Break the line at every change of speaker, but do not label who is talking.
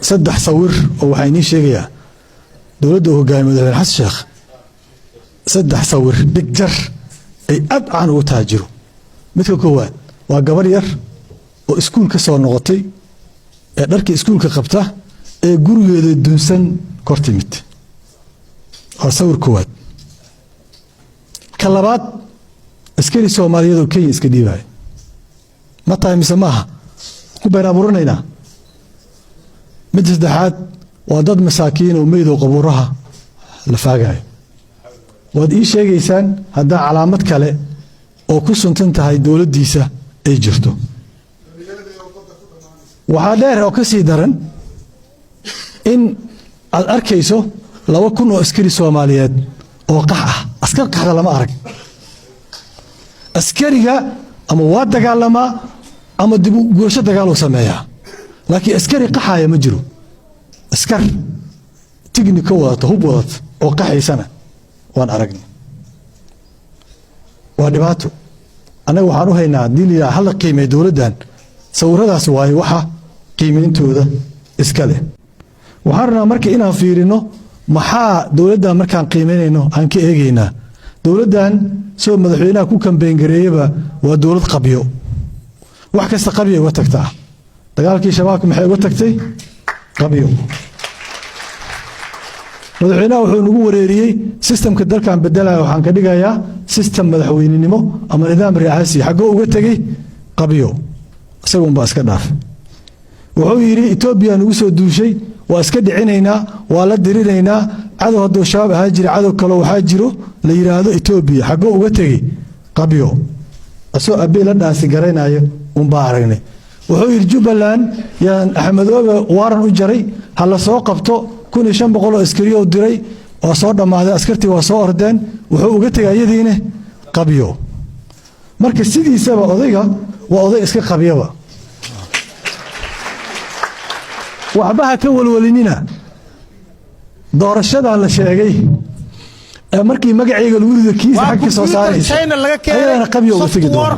saddex sawir oo waxay inii sheegayaa dowladda uu hogaamiyo madaxweyne xasan sheekh saddex sawir bigjar ay aad caan ugu taajiro midka koowaad waa gabar yar oo iskuul ka soo noqotay ee dharkii iskuulka qabta ee gurigeeda dunsan kor timid waa sawir koowaad ka labaad askari Soomaaliyeed oo Kenya iska dhiibay ma tahay mise maaha ku beeraaburanayna mid saddexaad waa dad masaakiin oo meedo qabuuraha la faagay waad ii sheegaysaan hadda calaamad kale oo ku suntan tahay dawladdiisa ay jirto waxaa dheer oo ka sii daran in aad arkayso 2,000 oo askari Soomaaliyeed oo qax ah askar qaxda lama arag askariga ama waa dagaalama ama dib u goosho dagaal uu sameeyaa laakiin askari qaxaya ma jiro askar tignika wadato hub wadato oo qaxaysana waan aragnay waa dhibaato anaga waxaan u haynaa diiliya hal qiimay dawladdan sawiradaas waay waxa qiimeyntooda iska leh waxaan rabnaa marka inaan fiirino maxaa dawladda markaan qiimeynayno aan ka eegaynaa dawladdan soo madaxweynaha ku kambeyn gareeyaba waa dawlad qabyo wax kasta qabyo uga tagtaa dagaalkii shabaabka maxay uga tagtay qabyo madaxweynaha wuxuu nagu wareeriyay systemka dalkan bedelayo waxaan ka dhigayaa system madaxweynenimo ama nidaam riyaasi xagoo uga tagay qabyo isagu baa iska dhaaf wuxuu yiri Ethiopia nagu soo duushay waa iska dhicinaynaa waa la dirinaynaa cadow hadoo shabaab ahaa jira cadow kale waxa jiro la yiraahdo Ethiopia xagoo uga tagay qabyo asoo abay la dhaasi gareynayo baa aragnay wuxuu yiri Jubbaland yaan Axmedoobe waaran u jaray hala soo qabto 1500 askari oo diray oo soo dhamaaday askartii waa soo ordeen wuxuu uga tagay yadiina qabyo marka sidiisaba odayga waa oday iska qabyaba waxba ka walwalinina doorashada la sheegay markii magacayga lagu rido kiis xaq soo saaray ayana qabyo uga tagi doona